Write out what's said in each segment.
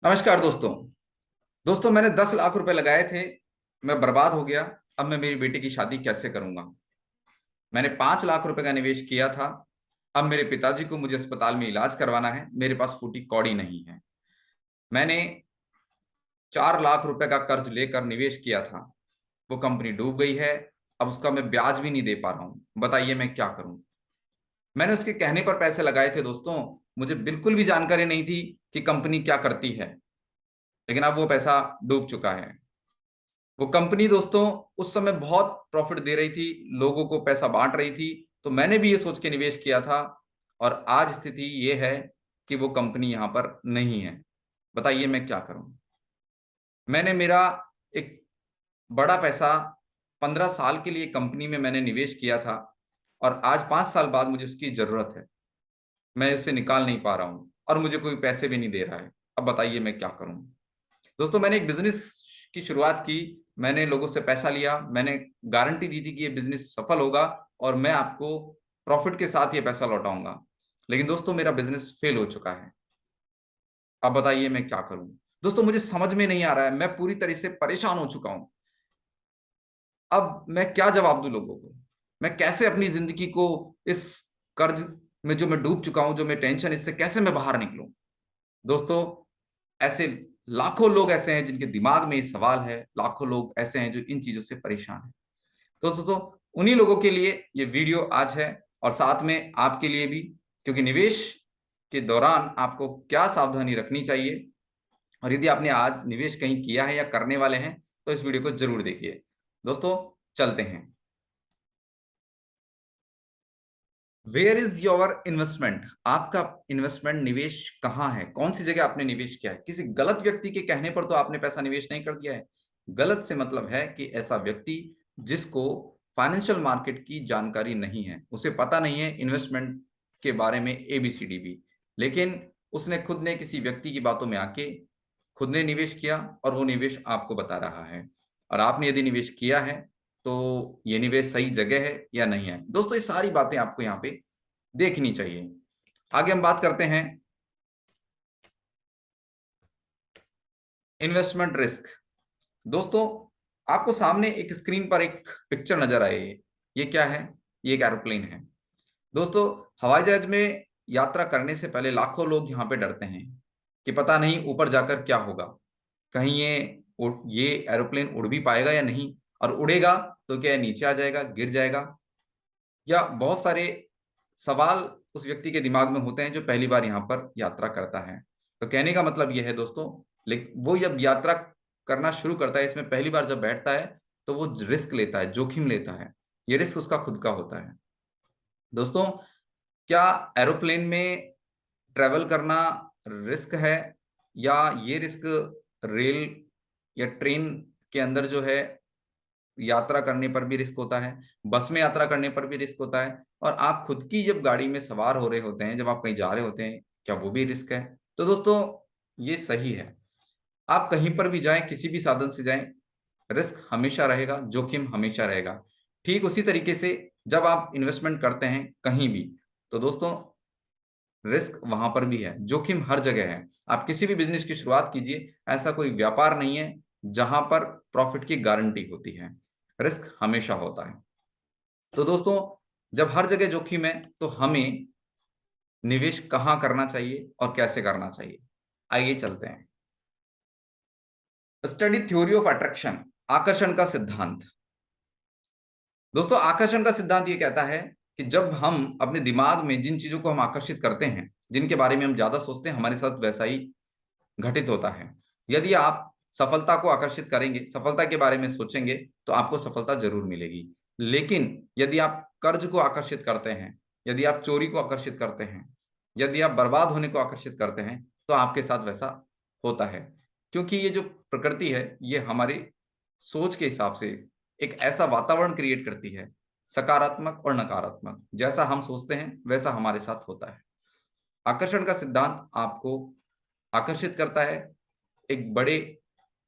नमस्कार दोस्तों। मैंने 10 लाख रुपए लगाए थे। मैं बर्बाद हो गया। अब मैं मेरी बेटी की शादी कैसे करूंगा? मैंने 5 लाख रुपए का निवेश किया था। अब मेरे पिताजी को मुझे अस्पताल में इलाज करवाना है। मेरे पास फूटी कौड़ी नहीं है। मैंने 4 लाख रुपए का कर्ज लेकर निवेश किया था। वो कंपनी डूब गई है। अब उसका मैं ब्याज भी नहीं दे पा रहा हूं। बताइए मैं क्या करूं? मैंने उसके कहने पर पैसे लगाए थे दोस्तों। मुझे बिल्कुल भी जानकारी नहीं थी कि कंपनी क्या करती है। लेकिन अब वो पैसा डूब चुका है। वो कंपनी दोस्तों उस समय बहुत प्रॉफिट दे रही थी, लोगों को पैसा बांट रही थी। तो मैंने भी ये सोच के निवेश किया था। और आज स्थिति ये है कि वो कंपनी यहां पर नहीं है। बताइए मैं क्या करूं? मैंने मेरा एक बड़ा पैसा 15 साल के लिए कंपनी में मैंने निवेश किया था। और आज 5 साल बाद मुझे उसकी जरूरत है। मैं उसे निकाल नहीं पा रहा हूं और मुझे कोई पैसे भी नहीं दे रहा है। अब बताइए मैं क्या करूं? दोस्तों मैंने एक बिजनेस की शुरुआत की। मैंने लोगों से पैसा लिया। मैंने गारंटी दी थी कि ये बिजनेस सफल होगा और मैं आपको प्रॉफिट के साथ ये पैसा लौटाऊंगा। लेकिन दोस्तों मेरा बिजनेस फेल हो चुका है। अब बताइए मैं क्या करूं? दोस्तों मुझे समझ में नहीं आ रहा है। मैं पूरी तरह से परेशान हो चुका हूं। अब मैं क्या जवाब दूं लोगों को? मैं कैसे अपनी जिंदगी को इस कर्ज में जो मैं डूब चुका हूं, जो मैं टेंशन, इससे कैसे मैं बाहर निकलूं? दोस्तों ऐसे लाखों लोग ऐसे हैं जिनके दिमाग में ये सवाल है। लाखों लोग ऐसे हैं जो इन चीजों से परेशान हैं। तो दोस्तों उन्हीं लोगों के लिए ये वीडियो आज है। और साथ में आपके लिए भी। क्योंकि निवेश के दौरान आपको क्या सावधानी रखनी चाहिए, और यदि आपने आज निवेश कहीं किया है या करने वाले हैं, तो इस वीडियो को जरूर देखिए। दोस्तों चलते हैं। Where is your investment? आपका इन्वेस्टमेंट निवेश कहाँ है? कौन सी जगह आपने निवेश किया है? किसी गलत व्यक्ति के कहने पर तो आपने पैसा निवेश नहीं कर दिया है। गलत से मतलब है कि ऐसा व्यक्ति जिसको फाइनेंशियल मार्केट की जानकारी नहीं है, उसे पता नहीं है इन्वेस्टमेंट के बारे में एबीसीडी भी। लेकिन उसने खुद ने किसी व्यक्ति की बातों में आके खुद ने निवेश किया और वो निवेश आपको बता रहा है। और आपने यदि निवेश किया है तो ये निवेश सही जगह है या नहीं है? दोस्तों ये सारी बातें आपको यहाँ पे देखनी चाहिए। आगे हम बात करते हैं इन्वेस्टमेंट रिस्क। दोस्तों आपको सामने एक स्क्रीन पर एक पिक्चर नजर आए। ये क्या है? ये एक एरोप्लेन है। दोस्तों हवाई जहाज में यात्रा करने से पहले लाखों लोग यहाँ पे डरते हैं कि पता नहीं ऊपर जाकर क्या होगा। कहीं ये एरोप्लेन उड़ भी पाएगा या नहीं, और उड़ेगा तो क्या ये नीचे आ जाएगा, गिर जाएगा? या बहुत सारे सवाल उस व्यक्ति के दिमाग में होते हैं जो पहली बार यहाँ पर यात्रा करता है। तो कहने का मतलब यह है दोस्तों, लेकिन वो जब यात्रा करना शुरू करता है, इसमें पहली बार जब बैठता है, तो वो रिस्क लेता है, जोखिम लेता है। ये रिस्क उसका खुद का होता है। दोस्तों क्या एरोप्लेन में ट्रेवल करना रिस्क है, या ये रिस्क रेल या ट्रेन के अंदर जो है यात्रा करने पर भी रिस्क होता है, बस में यात्रा करने पर भी रिस्क होता है, और आप खुद की जब गाड़ी में सवार हो रहे होते हैं, जब आप कहीं जा रहे होते हैं, क्या वो भी रिस्क है? तो दोस्तों ये सही है। आप कहीं पर भी जाएं, किसी भी साधन से जाएं, रिस्क हमेशा रहेगा, जोखिम हमेशा रहेगा। ठीक उसी तरीके से जब आप इन्वेस्टमेंट करते हैं कहीं भी, तो दोस्तों रिस्क वहां पर भी है, जोखिम हर जगह है। आप किसी भी बिजनेस की शुरुआत कीजिए, ऐसा कोई व्यापार नहीं है जहां पर प्रॉफिट की गारंटी होती है। रिस्क हमेशा होता है। तो दोस्तों जब हर जगह जोखिम है, तो हमें निवेश कहाँ करना चाहिए और कैसे करना चाहिए, आइए चलते हैं। स्टडी थ्योरी ऑफ अट्रैक्शन, आकर्षण का सिद्धांत। दोस्तों आकर्षण का सिद्धांत ये कहता है कि जब हम अपने दिमाग में जिन चीजों को हम आकर्षित करते हैं, जिनके बारे में हम ज्यादा सोचते हैं, हमारे साथ वैसा ही घटित होता है। यदि आप सफलता को आकर्षित करेंगे, सफलता के बारे में सोचेंगे, तो आपको सफलता जरूर मिलेगी। लेकिन यदि आप कर्ज को आकर्षित करते हैं, यदि आप चोरी को आकर्षित करते हैं, यदि आप बर्बाद होने को आकर्षित करते हैं, तो आपके साथ वैसा होता है। क्योंकि ये जो प्रकृति है, ये हमारी सोच के हिसाब से एक ऐसा वातावरण क्रिएट करती है, सकारात्मक और नकारात्मक। जैसा हम सोचते हैं वैसा हमारे साथ होता है। आकर्षण का सिद्धांत आपको आकर्षित करता है एक बड़े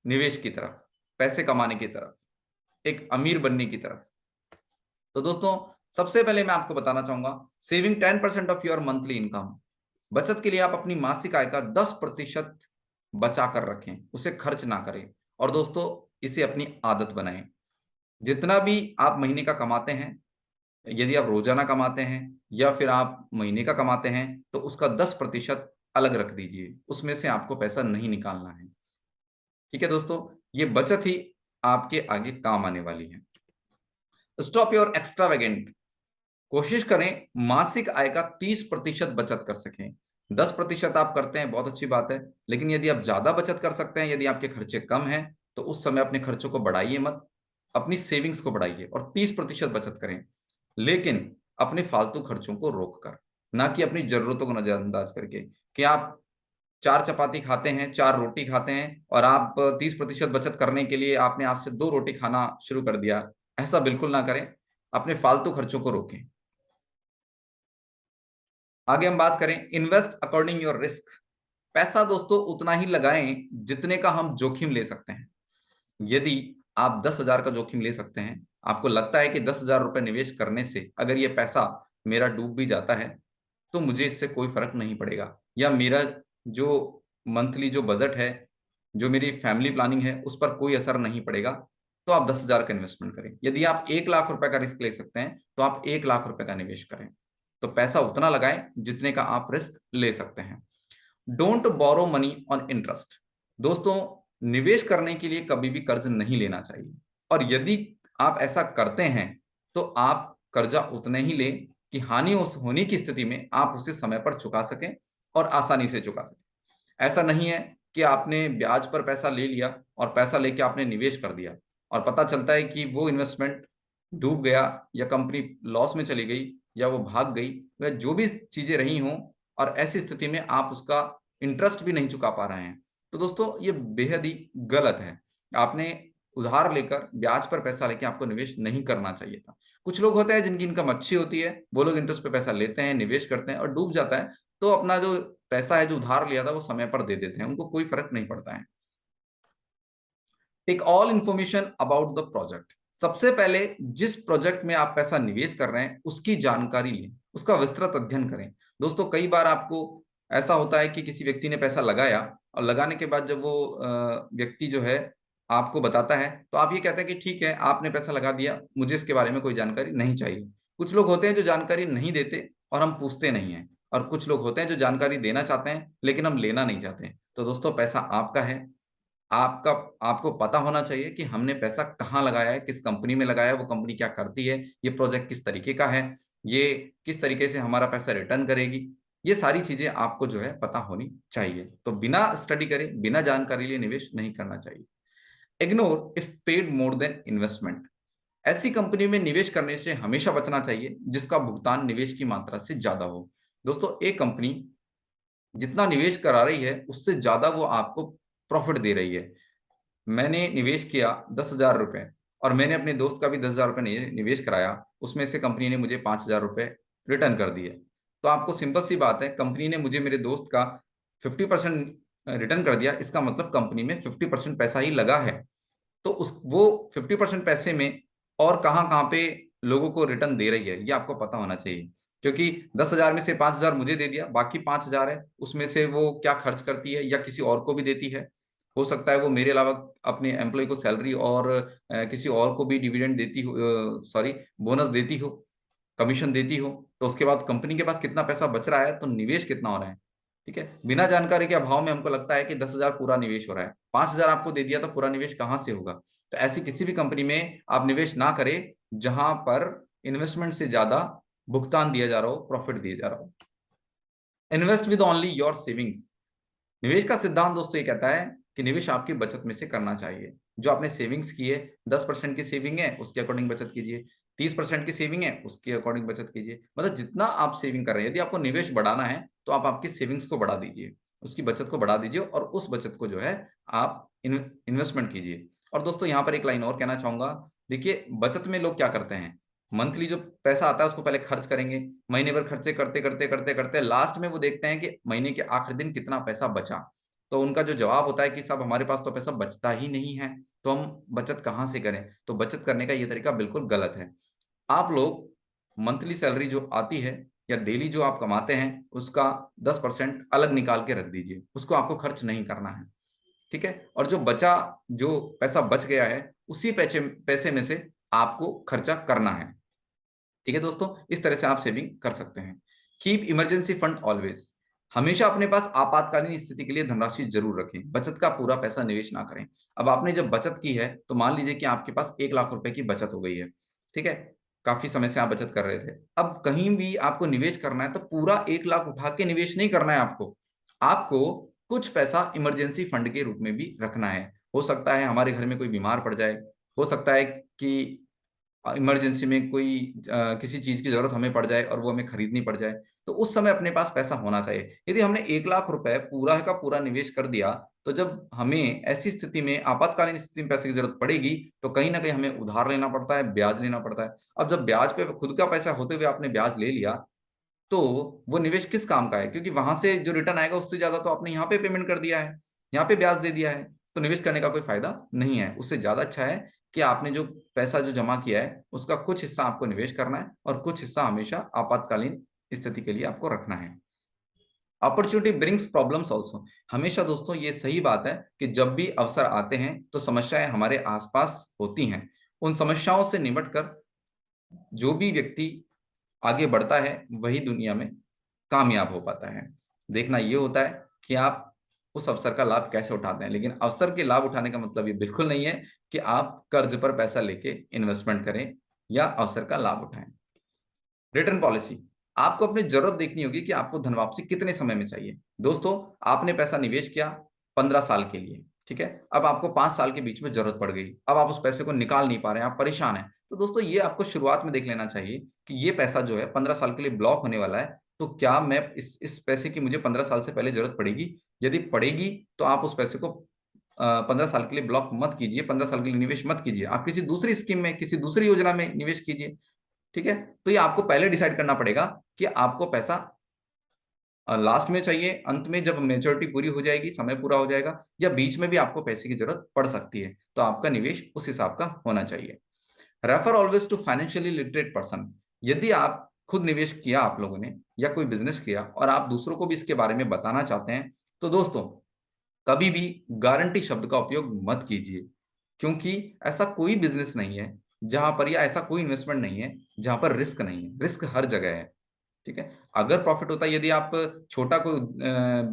निवेश की तरफ, पैसे कमाने की तरफ, एक अमीर बनने की तरफ। तो दोस्तों सबसे पहले मैं आपको बताना चाहूंगा, saving 10% of your monthly income. बचत के लिए आप अपनी मासिक आय का 10% बचा कर रखें, उसे खर्च ना करें। और दोस्तों, इसे अपनी आदत बनाएं। जितना भी आप महीने का कमाते हैं, यदि आप रोजाना कमाते हैं या फिर आप महीने का कमाते हैं, तो उसका 10% अलग रख दीजिए, उसमें से आपको पैसा नहीं निकालना है। ठीक है दोस्तों, ये बचत ही आपके आगे काम आने वाली है। Stop your extravagant. कोशिश करें मासिक आय का 30% बचत कर सकें। 10% आप करते हैं, बहुत अच्छी बात है, लेकिन यदि आप ज्यादा बचत कर सकते हैं, यदि आपके खर्चे कम हैं, तो उस समय अपने खर्चों को बढ़ाइए मत, अपनी सेविंग्स को बढ़ाइए और 30% बचत करें, लेकिन अपने फालतू खर्चों को रोक कर, ना कि अपनी जरूरतों को नजरअंदाज करके। कि आप 4 चपाती खाते हैं, 4 रोटी खाते हैं और आप 30% बचत करने के लिए आपने आज से 2 रोटी खाना शुरू कर दिया। ऐसा बिल्कुल ना करें, अपने फालतू खर्चों को रोकें। आगे हम बात करें इन्वेस्ट अकॉर्डिंग योर रिस्क। पैसा दोस्तों उतना ही लगाएं जितने का हम जोखिम ले सकते हैं। यदि आप 10,000 का जोखिम ले सकते हैं, आपको लगता है कि 10,000 रुपए निवेश करने से अगर ये पैसा मेरा डूब भी जाता है, तो मुझे इससे कोई फर्क नहीं पड़ेगा, या मेरा जो मंथली जो बजट है, जो मेरी फैमिली प्लानिंग है, उस पर कोई असर नहीं पड़ेगा, तो आप 10,000 का इन्वेस्टमेंट करें। यदि आप 1 लाख रुपए का रिस्क ले सकते हैं, तो आप 1 लाख रुपए का निवेश करें। तो पैसा उतना लगाएं जितने का आप रिस्क ले सकते हैं। Don't borrow money on interest. दोस्तों, निवेश करने के लिए कभी भी कर्ज नहीं लेना चाहिए, और यदि आप ऐसा करते हैं, तो आप कर्जा उतने ही लें कि हानि होने की स्थिति में आप उसे समय पर चुका सकें और आसानी से चुका सकें। ऐसा नहीं है कि आपने ब्याज पर पैसा ले लिया और पैसा लेके आपने निवेश कर दिया और पता चलता है कि वो इन्वेस्टमेंट डूब गया, या कंपनी लॉस में चली गई, या वो भाग गई, वह जो भी चीजें रही हों, और ऐसी स्थिति में आप उसका इंटरेस्ट भी नहीं चुका पा रहे हैं, तो दोस्तों ये बेहद ही गलत है। आपने उधार लेकर ब्याज पर पैसा लेके आपको निवेश नहीं करना चाहिए था। कुछ लोग होते हैं जिनकी इनकम अच्छी होती है, वो लोग इंटरेस्ट पे पैसा लेते हैं, निवेश करते हैं और डूब जाता है, तो अपना जो पैसा है जो उधार लिया था वो समय पर दे देते हैं, उनको कोई फर्क नहीं पड़ता है। Take all information about the project. सबसे पहले जिस प्रोजेक्ट में आप पैसा निवेश कर रहे हैं उसकी जानकारी लें, उसका विस्तृत अध्ययन करें। दोस्तों, कई बार आपको ऐसा होता है कि किसी व्यक्ति ने पैसा लगाया और लगाने के बाद जब वो व्यक्ति जो है आपको बताता है, तो आप ये कहते हैं कि ठीक है, आपने पैसा लगा दिया, मुझे इसके बारे में कोई जानकारी नहीं चाहिए। कुछ लोग होते हैं जो जानकारी नहीं देते और हम पूछते नहीं हैं, और कुछ लोग होते हैं जो जानकारी देना चाहते हैं लेकिन हम लेना नहीं चाहते। तो दोस्तों, पैसा आपका है, आपका आपको पता होना चाहिए कि हमने पैसा कहाँ लगाया है, किस कंपनी में लगाया है, वो कंपनी क्या करती है, ये प्रोजेक्ट किस तरीके का है, ये किस तरीके से हमारा पैसा रिटर्न करेगी। ये सारी चीजें आपको जो है पता होनी चाहिए। तो बिना स्टडी करे, बिना जानकारी लिए निवेश नहीं करना चाहिए। Ignore if paid more than investment. ऐसी कंपनी में निवेश करने से हमेशा बचना चाहिए जिसका भुगतान निवेश की मात्रा से ज्यादा हो। दोस्तों, एक कंपनी जितना निवेश करा रही है उससे ज्यादा वो आपको प्रॉफिट दे रही है। मैंने निवेश किया 10,000 रुपए, और मैंने अपने दोस्त का भी 10,000 रुपए निवेश कराया, उसमें से कंपनी ने मुझे 5,000 रुपए रिटर्न कर दिए। तो आपको सिंपल सी बात है, कंपनी ने मुझे मेरे दोस्त का 50% रिटर्न कर दिया, इसका मतलब कंपनी में 50% पैसा ही लगा है। तो उस वो 50% पैसे में और कहाँ कहाँ पे लोगों को रिटर्न दे रही है, ये आपको पता होना चाहिए। क्योंकि 10,000 में से 5,000 मुझे दे दिया, बाकी 5,000 है, उसमें से वो क्या खर्च करती है या किसी और को भी देती है। हो सकता है वो मेरे अलावा अपने एम्प्लॉय को सैलरी और किसी और को भी डिविडेंड देती हो, सॉरी, बोनस देती हो, कमीशन देती हो। तो उसके बाद कंपनी के पास कितना पैसा बच रहा है, तो निवेश कितना हो रहा है। ठीक है, बिना जानकारी के अभाव में हमको लगता है कि 10,000 पूरा निवेश हो रहा है, 5,000 आपको दे दिया तो पूरा निवेश कहाँ से होगा। तो ऐसी किसी भी कंपनी में आप निवेश ना करें जहां पर इन्वेस्टमेंट से ज्यादा भुगतान दिया जा रहा हो, प्रॉफिट दिया जा रहा हो। Invest with only your savings. निवेश का सिद्धांत दोस्तों ये कहता है कि निवेश आपकी बचत में से करना चाहिए। जो आपने सेविंग्स की है, 10% की सेविंग है उसके अकॉर्डिंग बचत कीजिए, 30% की सेविंग है उसके अकॉर्डिंग बचत कीजिए। मतलब जितना आप सेविंग कर रहे हैं, यदि आपको निवेश बढ़ाना है तो आप आपकी सेविंग्स को बढ़ा दीजिए, उसकी बचत को बढ़ा दीजिए, और उस बचत को जो है आप इन्वेस्टमेंट कीजिए। और दोस्तों, यहाँ पर एक लाइन और कहना चाहूंगा। देखिए, बचत में लोग क्या करते हैं, मंथली जो पैसा आता है उसको पहले खर्च करेंगे, महीने भर खर्चे करते करते करते करते लास्ट में वो देखते हैं कि महीने के आखिरी दिन कितना पैसा बचा। तो उनका जो जवाब होता है कि साहब हमारे पास तो पैसा बचता ही नहीं है, तो हम बचत कहाँ से करें। तो बचत करने का ये तरीका बिल्कुल गलत है। आप लोग मंथली सैलरी जो आती है या डेली जो आप कमाते हैं उसका 10% अलग निकाल के रख दीजिए, उसको आपको खर्च नहीं करना है। ठीक है, और जो पैसा बच गया है उसी पैसे पैसे में से आपको खर्चा करना है। ठीक है दोस्तों, इस तरह से आप सेविंग कर सकते हैं। कीप इमरजेंसी फंड ऑलवेज, हमेशा अपने पास आपातकालीन स्थिति के लिए धनराशि जरूर रखें। बचत का पूरा पैसा निवेश ना करें। अब आपने जब बचत की है तो मान लीजिए कि आपके पास 1 लाख रुपए की बचत हो गई है, ठीक है, काफी समय से आप बचत कर रहे थे। अब कहीं भी आपको निवेश करना है तो पूरा 1 लाख उठा के निवेश नहीं करना है आपको। आपको कुछ पैसा इमरजेंसी फंड के रूप में भी रखना है। हो सकता है हमारे घर में कोई बीमार पड़ जाए, हो सकता है कि इमरजेंसी में कोई किसी चीज की जरूरत हमें पड़ जाए और वो हमें खरीदनी पड़ जाए, तो उस समय अपने पास पैसा होना चाहिए। यदि हमने 1 लाख रुपए पूरा का पूरा निवेश कर दिया, तो जब हमें ऐसी स्थिति में, आपातकालीन स्थिति में पैसे की जरूरत पड़ेगी, तो कहीं ना कहीं हमें उधार लेना पड़ता है, ब्याज लेना पड़ता है। अब जब ब्याज पे खुद का पैसा होते हुए आपने ब्याज ले लिया, तो वो निवेश किस काम का है? क्योंकि वहां से जो रिटर्न आएगा उससे ज्यादा तो आपने यहाँ पे पेमेंट कर दिया है, यहाँ पे ब्याज दे दिया है। तो निवेश करने का कोई फायदा नहीं है। उससे ज्यादा अच्छा है कि आपने जो पैसा जो जमा किया है उसका कुछ हिस्सा आपको निवेश करना है और कुछ हिस्सा हमेशा आपातकालीन स्थिति के लिए आपको रखना है। अपॉर्चुनिटी ब्रिंग्स प्रॉब्लम्स ऑल्सो, हमेशा दोस्तों ये सही बात है कि जब भी अवसर आते हैं तो समस्याएं हमारे आसपास होती हैं। उन समस्याओं से निपटकर जो भी व्यक्ति आगे बढ़ता है वही दुनिया में कामयाब हो पाता है। देखना ये होता है कि आप उस अवसर का लाभ कैसे उठाते हैं। लेकिन अवसर के लाभ उठाने का मतलब ये बिल्कुल नहीं है कि आप कर्ज पर पैसा लेके इन्वेस्टमेंट करें या अवसर का लाभ उठाएं। रिटर्न पॉलिसी, आपको अपनी जरूरत देखनी होगी कि आपको धन वापसी कितने समय में चाहिए। दोस्तों, आपने पैसा निवेश किया 15 साल के लिए, ठीक है, अब आपको 5 साल के बीच में जरूरत पड़ गई, अब आप उस पैसे को निकाल नहीं पा रहे हैं, आप परेशान हैं। तो दोस्तों, ये आपको शुरुआत में देख लेना चाहिए कि ये पैसा जो है 15 साल के लिए ब्लॉक होने वाला है। तो क्या मैं इस पैसे की मुझे 15 साल से पहले जरूरत पड़ेगी? यदि पड़ेगी तो आप उस पैसे को 15 साल के लिए ब्लॉक मत कीजिए, 15 साल के लिए निवेश मत कीजिए, आप किसी दूसरी स्कीम में, किसी दूसरी योजना में निवेश कीजिए। ठीक है, तो ये आपको पहले डिसाइड करना पड़ेगा कि आपको पैसा लास्ट में चाहिए, अंत में जब मेच्योरिटी पूरी हो जाएगी, समय पूरा हो जाएगा, या बीच में भी आपको पैसे की जरूरत पड़ सकती है। तो आपका निवेश उस हिसाब का होना चाहिए। Refer always to financially literate person, यदि आप खुद निवेश किया आप लोगों ने या कोई बिजनेस किया और आप दूसरों को भी इसके बारे में बताना चाहते हैं, तो दोस्तों कभी भी गारंटी शब्द का उपयोग मत कीजिए। क्योंकि ऐसा कोई बिजनेस नहीं है जहां पर, या ऐसा कोई इन्वेस्टमेंट नहीं है जहां पर रिस्क नहीं है। रिस्क हर जगह है, ठीक है। अगर प्रॉफिट होता है, यदि आप छोटा कोई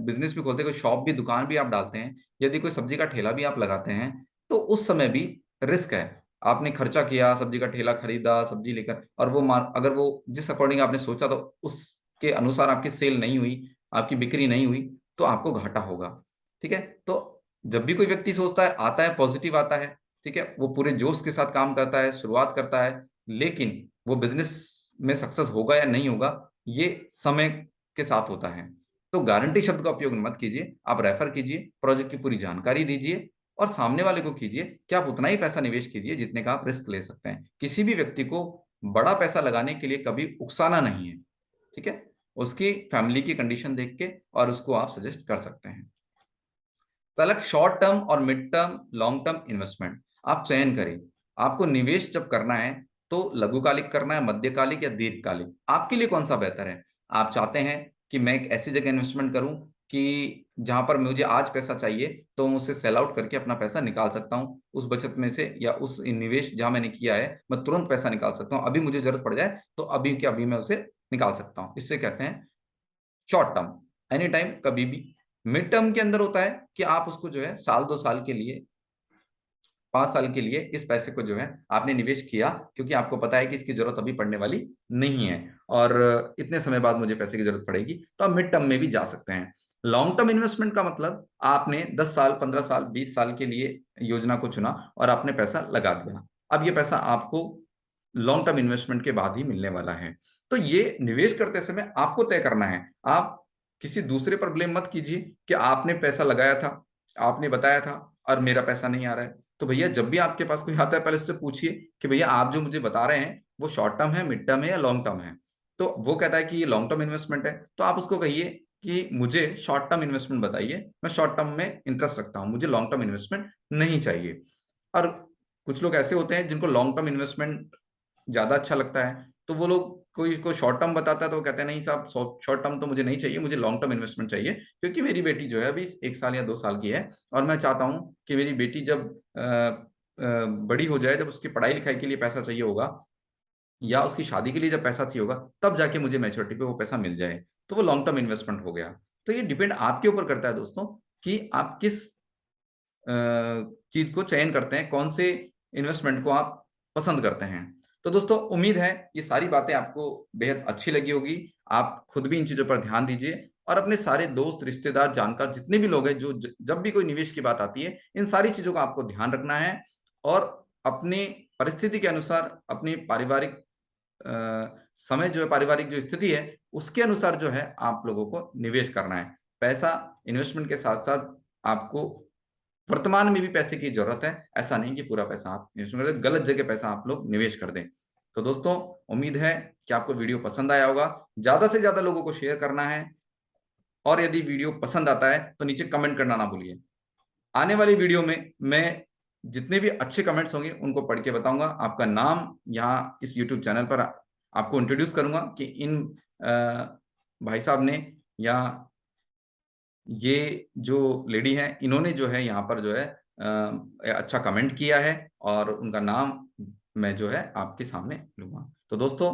बिजनेस भी खोलते हैं, कोई शॉप भी, दुकान भी आप डालते हैं, यदि कोई सब्जी का ठेला भी आप लगाते हैं, तो उस समय भी रिस्क है। आपने खर्चा किया, सब्जी का ठेला खरीदा, सब्जी लेकर, और वो अगर वो जिस अकॉर्डिंग आपने सोचा तो उसके अनुसार आपकी सेल नहीं हुई, आपकी बिक्री नहीं हुई, तो आपको घाटा होगा। ठीक है, तो जब भी कोई व्यक्ति सोचता है, आता है, पॉजिटिव आता है, ठीक है, वो पूरे जोश के साथ काम करता है, शुरुआत करता है, लेकिन वो बिजनेस में सक्सेस होगा या नहीं होगा, ये समय के साथ होता है। तो गारंटी शब्द का उपयोग मत कीजिए, आप रेफर कीजिए, प्रोजेक्ट की पूरी जानकारी दीजिए और सामने वाले को कीजिए कि आप उतना ही पैसा निवेश कीजिए जितने का आप रिस्क ले सकते हैं। किसी भी व्यक्ति को बड़ा पैसा लगाने के लिए कभी उकसाना नहीं है, ठीक है, उसकी फैमिली की कंडीशन देख के, और उसको आप सजेस्ट कर सकते हैं। सेलेक्ट शॉर्ट टर्म और mid term, long term investment, आप चयन करें। आपको निवेश जब करना है तो लघुकालिक करना है, मध्यकालिक या दीर्घकालिक, आपके लिए कौन सा बेहतर है? आप चाहते हैं कि मैं एक ऐसी जगह इन्वेस्टमेंट करूं कि जहां पर मुझे आज पैसा चाहिए तो मैं उसे सेल आउट करके अपना पैसा निकाल सकता हूं उस बचत में से, या उस निवेश जहां मैंने किया है मैं तुरंत पैसा निकाल सकता हूं, अभी मुझे जरूरत पड़ जाए तो अभी के अभी मैं उसे निकाल सकता हूं, इससे कहते हैं शॉर्ट टर्म, एनी टाइम, कभी भी। मिड टर्म के अंदर होता है कि आप उसको जो है साल 2 साल के लिए, 5 साल के लिए इस पैसे को जो है आपने निवेश किया, क्योंकि आपको पता है कि इसकी जरूरत अभी पड़ने वाली नहीं है और इतने समय बाद मुझे पैसे की जरूरत पड़ेगी, तो आप मिड टर्म में भी जा सकते हैं। लॉन्ग टर्म इन्वेस्टमेंट का मतलब आपने 10 साल, 15 साल, 20 साल के लिए योजना को चुना और आपने पैसा लगा दिया। अब ये पैसा आपको लॉन्ग टर्म इन्वेस्टमेंट के बाद ही मिलने वाला है। तो ये निवेश करते समय आपको तय करना है। आप किसी दूसरे पर ब्लेम मत कीजिए कि आपने पैसा लगाया था, आपने बताया था और मेरा पैसा नहीं आ रहा है। तो भैया, जब भी आपके पास कोई आता है, पहले उससे पूछिए कि भैया आप जो मुझे बता रहे हैं वो शॉर्ट टर्म है, मिड टर्म है या लॉन्ग टर्म है। तो वो कहता है कि ये लॉन्ग टर्म इन्वेस्टमेंट है, तो आप उसको कहिए कि मुझे शॉर्ट टर्म इन्वेस्टमेंट बताइए, मैं शॉर्ट टर्म में इंटरेस्ट रखता हूं, मुझे लॉन्ग टर्म इन्वेस्टमेंट नहीं चाहिए। और कुछ लोग ऐसे होते हैं जिनको लॉन्ग टर्म इन्वेस्टमेंट ज्यादा अच्छा लगता है, तो वो लोग कोई को शॉर्ट टर्म बताता है तो वो कहते हैं नहीं साहब, शॉर्ट टर्म तो मुझे नहीं चाहिए, मुझे लॉन्ग टर्म इन्वेस्टमेंट चाहिए, क्योंकि मेरी बेटी जो है अभी 1 साल या 2 साल की है, और मैं चाहता हूँ कि मेरी बेटी जब बड़ी हो जाए, जब उसकी पढ़ाई लिखाई के लिए पैसा चाहिए होगा या उसकी शादी के लिए जब पैसा चाहिए होगा, तब जाके मुझे मैच्योरिटी पे वो पैसा मिल जाए, तो वो लॉन्ग टर्म इन्वेस्टमेंट हो गया। तो ये डिपेंड आपके ऊपर करता है दोस्तों कि आप किस चीज को चयन करते हैं, कौन से इन्वेस्टमेंट को आप पसंद करते हैं। तो दोस्तों उम्मीद है ये सारी बातें आपको बेहद अच्छी लगी होगी। आप खुद भी इन चीजों पर ध्यान दीजिए और अपने सारे दोस्त, रिश्तेदार, जानकार जितने भी लोग हैं, जो जब भी कोई निवेश की बात आती है, इन सारी चीजों का आपको ध्यान रखना है और अपने परिस्थिति के अनुसार, अपनी पारिवारिक समय जो है, पारिवारिक जो स्थिति है, उसके अनुसार जो है आप लोगों को निवेश करना है। पैसा इन्वेस्टमेंट के साथ साथ आपको वर्तमान में भी पैसे की जरूरत है, ऐसा नहीं कि पूरा पैसा आप इन्वेस्टमेंट कर दें, गलत जगह पैसा आप लोग निवेश कर दें। तो दोस्तों उम्मीद है कि आपको वीडियो पसंद आया होगा। ज्यादा से ज्यादा लोगों को शेयर करना है और यदि वीडियो पसंद आता है तो नीचे कमेंट करना ना भूलिए। आने वाली वीडियो में मैं जितने भी अच्छे कमेंट्स होंगे उनको पढ़ के बताऊंगा, आपका नाम यहाँ इस यूट्यूब चैनल पर आपको इंट्रोड्यूस करूंगा कि इन भाई साहब ने या ये जो लेडी हैं, इन्होंने जो है यहाँ पर जो है अच्छा कमेंट किया है, और उनका नाम मैं जो है आपके सामने लूंगा। तो दोस्तों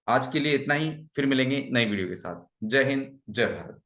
आज के लिए इतना ही, फिर मिलेंगे नई वीडियो के साथ। जय हिंद, जय भारत।